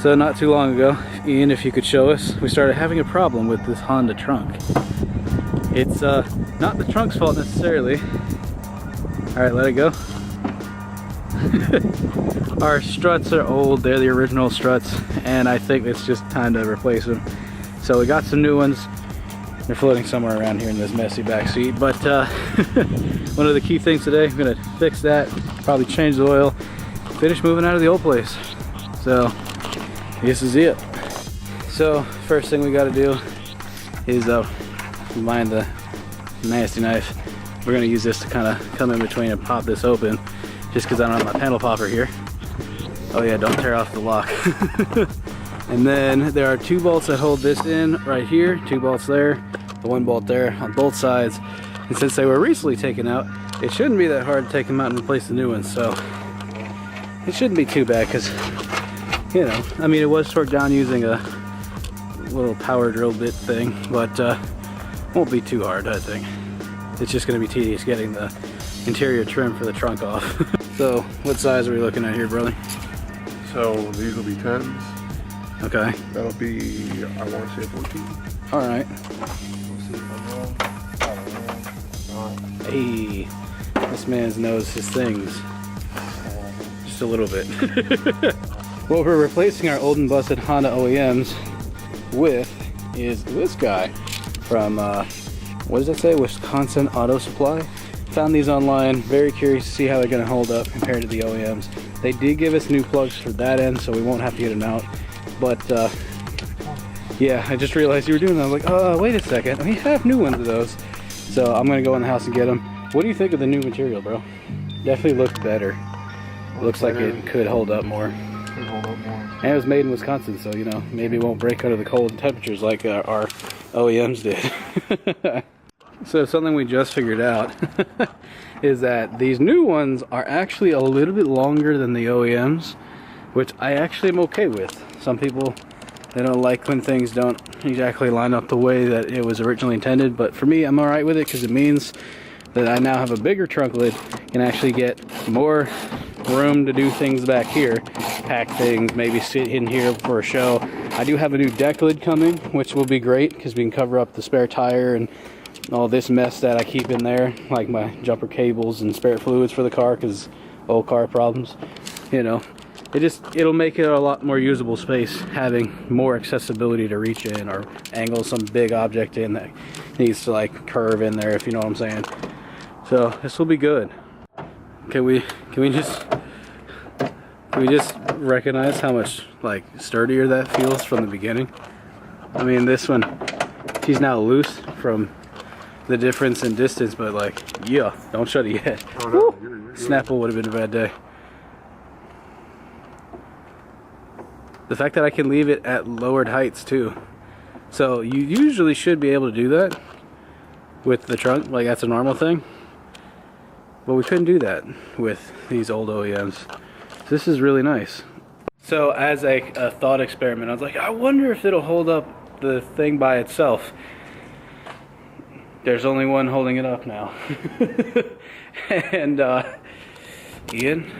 So not too long ago, Ian, if you could show us, we started having a problem with this Honda trunk. It's not the trunk's fault necessarily. Alright, let it go. Our struts are old, they're the original struts, and I think it's just time to replace them. So we got some new ones. They're floating somewhere around here in this messy back seat. But one of the key things today, I'm gonna fix that, probably change the oil, finish moving out of the old place. So this is it. So first thing we gotta do is find the nasty knife. We're gonna use this to kind of come in between and pop this open, just because I don't have my panel popper here. Oh yeah, don't tear off the lock. And then there are 2 bolts that hold this in right here, 2 bolts there, the 1 bolt there on both sides. And since they were recently taken out, it shouldn't be that hard to take them out and replace the new ones. So it shouldn't be too bad, because, you know, I mean, it was torqued down using a little power drill bit thing, but won't be too hard, I think. It's just going to be tedious getting the interior trim for the trunk off. So what size are we looking at here, brother? So these will be 10s. Okay. That'll be, I want to say 14. All right. We'll see if I'm wrong. Hey, this man knows his things. Just a little bit. What we're replacing our old and busted Honda OEMs with is this guy from, what does that say? Wisconsin Auto Supply. Found these online, very curious to see how they're gonna hold up compared to the OEMs. They did give us new plugs for that end, so we won't have to get them out. But yeah, I just realized you were doing that. I was like, wait a second, we have new ones of those. So I'm gonna go in the house and get them. What do you think of the new material, bro? Definitely looks better. Looks like it could hold up more. Could hold up more. And it was made in Wisconsin, so you know, maybe it won't break under the cold temperatures like our OEMs did. So something we just figured out is that these new ones are actually a little bit longer than the OEMs, which I actually am okay with. Some people, they don't like when things don't exactly line up the way that it was originally intended, but for me, I'm alright with it because it means that I now have a bigger trunk lid and actually get more room to do things back here, pack things, maybe sit in here for a show. I do have a new deck lid coming, which will be great because we can cover up the spare tire and all this mess that I keep in there, like my jumper cables and spare fluids for the car, because old car problems, you know. It'll make it a lot more usable space, having more accessibility to reach in or angle some big object in that needs to like curve in there, if you know what I'm saying. So this will be good. Can we just recognize how much like sturdier that feels from the beginning? I mean, this one, she's now loose from the difference in distance, but like, yeah, don't shut it yet. Oh, no, you're Snapple would have been a bad day. The fact that I can leave it at lowered heights too. So you usually should be able to do that with the trunk, like that's a normal thing. But we couldn't do that with these old OEMs. This is really nice. So as a thought experiment, I was like, I wonder if it'll hold up the thing by itself. There's only one holding it up now. And Ian,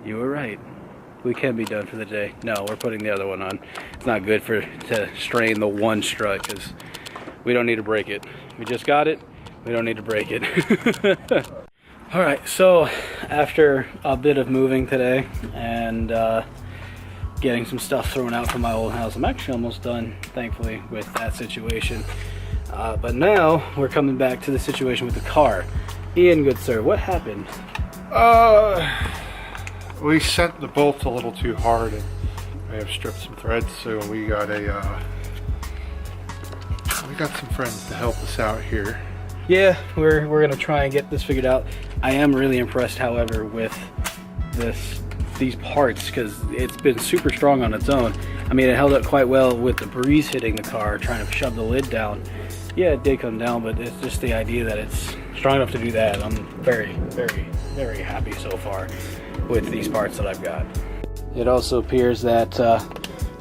you were right. We can be done for the day. No, we're putting the other one on. It's not good to strain the one strut because we don't need to break it. We just got it. We don't need to break it. All right, so after a bit of moving today and getting some stuff thrown out from my old house, I'm actually almost done, thankfully, with that situation. But now we're coming back to the situation with the car. Ian, good sir, what happened? We sent the bolts a little too hard and may have stripped some threads, so we got some friends to help us out here. Yeah, we're gonna try and get this figured out. I am really impressed, however, with these parts, because it's been super strong on its own. I mean, it held up quite well with the breeze hitting the car, trying to shove the lid down. Yeah, it did come down, but it's just the idea that it's strong enough to do that. I'm very, very, very happy so far with these parts that I've got. It also appears that a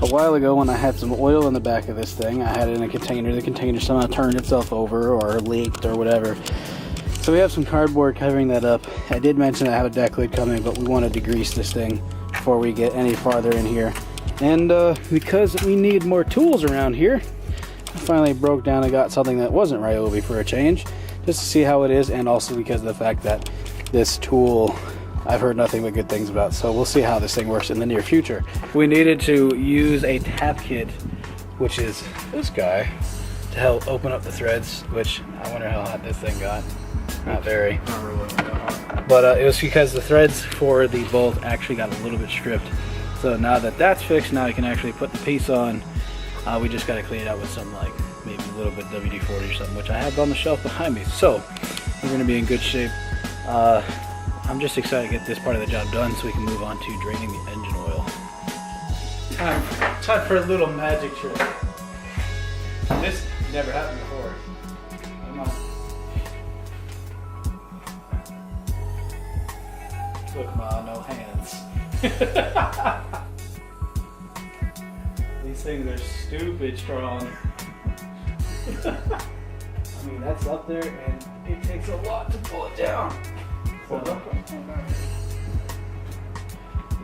while ago when I had some oil in the back of this thing, I had it in a container. The container somehow turned itself over or leaked or whatever. So we have some cardboard covering that up. I did mention I have a deck lid coming, but we wanted to grease this thing before we get any farther in here. And because we need more tools around here, I finally broke down and got something that wasn't Ryobi for a change, just to see how it is, and also because of the fact that this tool I've heard nothing but good things about. So we'll see how this thing works in the near future. We needed to use a tap kit, which is this guy, to help open up the threads, which I wonder how hot this thing got. Not very. Not really that But it was because the threads for the bolt actually got a little bit stripped. So now that that's fixed, now I can actually put the piece on. We just got to clean it out with some, like, maybe a little bit WD-40 or something, which I have on the shelf behind me. So we're going to be in good shape. I'm just excited to get this part of the job done so we can move on to draining the engine oil. Time for a little magic trick. This never happened before. Come on. Look, Ma, no hands. These things are stupid strong. I mean, that's up there and it takes a lot to pull it down. So,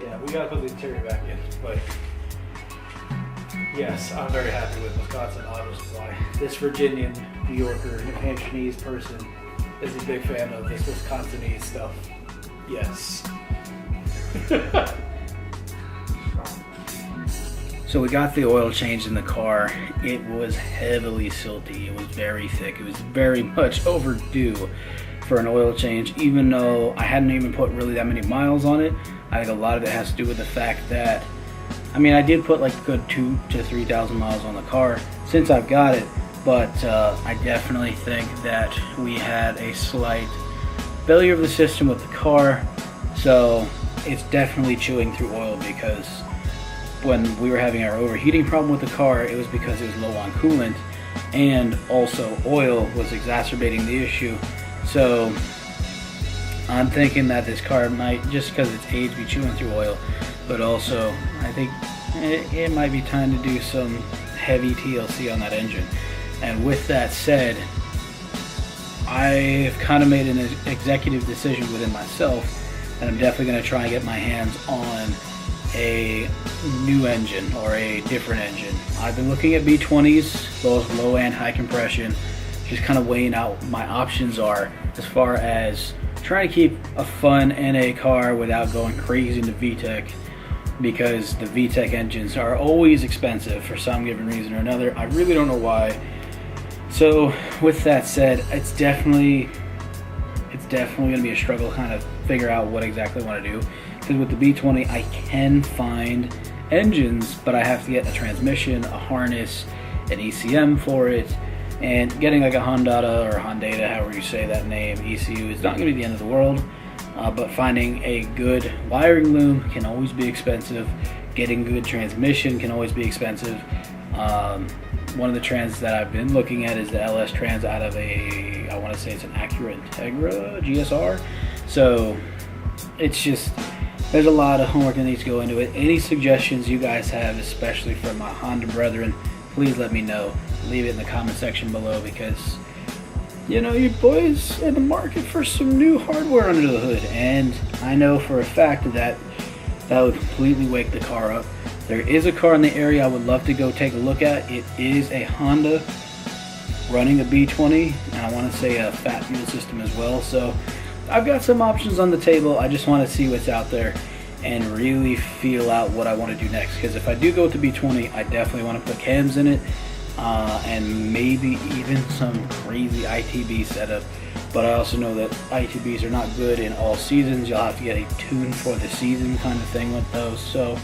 yeah, we gotta put the interior back in, but yes, I'm very happy with Wisconsin Auto Supply. This Virginian, New Yorker, New Hampshireese person is a big fan of this Wisconsinese stuff. Yes. So we got the oil changed in the car. It was heavily silty. It was very thick. It was very much overdue for an oil change, even though I hadn't even put really that many miles on it. I think a lot of it has to do with the fact that, I mean, I did put like a good 2,000 to 3,000 miles on the car since I've got it, but I definitely think that we had a slight failure of the system with the car, so it's definitely chewing through oil, because when we were having our overheating problem with the car, it was because it was low on coolant, and also oil was exacerbating the issue. So I'm thinking that this car might, just because it's age, be chewing through oil, but also I think it might be time to do some heavy TLC on that engine. And with that said, I've kind of made an executive decision within myself that I'm definitely going to try and get my hands on a new engine or a different engine. I've been looking at B20s, both low and high compression, just kind of weighing out what my options are as far as trying to keep a fun NA car without going crazy into VTEC, because the VTEC engines are always expensive for some given reason or another. I really don't know why. So with that said, it's definitely going to be a struggle kind of figure out what exactly I want to do, because with the B20 I can find engines, but I have to get a transmission, a harness, an ECM for it, and getting like a Hondata or Hondata, however you say that name, ECU is not going to be the end of the world, but finding a good wiring loom can always be expensive. Getting good transmission can always be expensive. One of the trans that I've been looking at is the LS trans out of I want to say it's an Acura Integra GSR. So it's just, there's a lot of homework that needs to go into it. Any suggestions you guys have, especially from my Honda brethren, please let me know. Leave it in the comment section below, because you know, you boys in the market for some new hardware under the hood, and I know for a fact that would completely wake the car up. There is a car in the area I would love to go take a look at. It is a Honda running a B20, and I want to say a fat fuel system as well. So I've got some options on the table. I just want to see what's out there and really feel out what I want to do next. Because if I do go with the B20, I definitely want to put cams in it, and maybe even some crazy ITB setup. But I also know that ITBs are not good in all seasons. You'll have to get a tune for the season kind of thing with those. So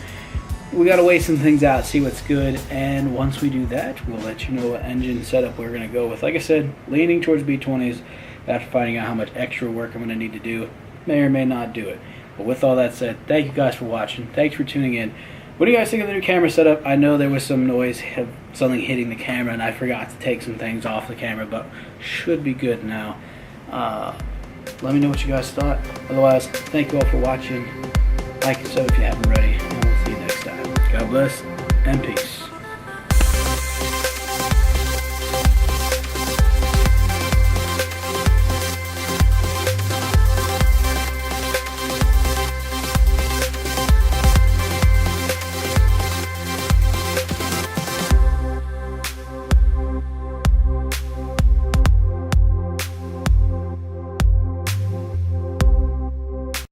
we got to weigh some things out, see what's good, and once we do that, we'll let you know what engine setup we're going to go with. Like I said, leaning towards B20s after finding out how much extra work I'm going to need to do. May or may not do it. But with all that said, thank you guys for watching. Thanks for tuning in. What do you guys think of the new camera setup? I know there was some noise, something hitting the camera, and I forgot to take some things off the camera, but should be good now. Let me know what you guys thought. Otherwise, thank you all for watching. Like and sub if you haven't already, and we'll see you next time. God bless and peace.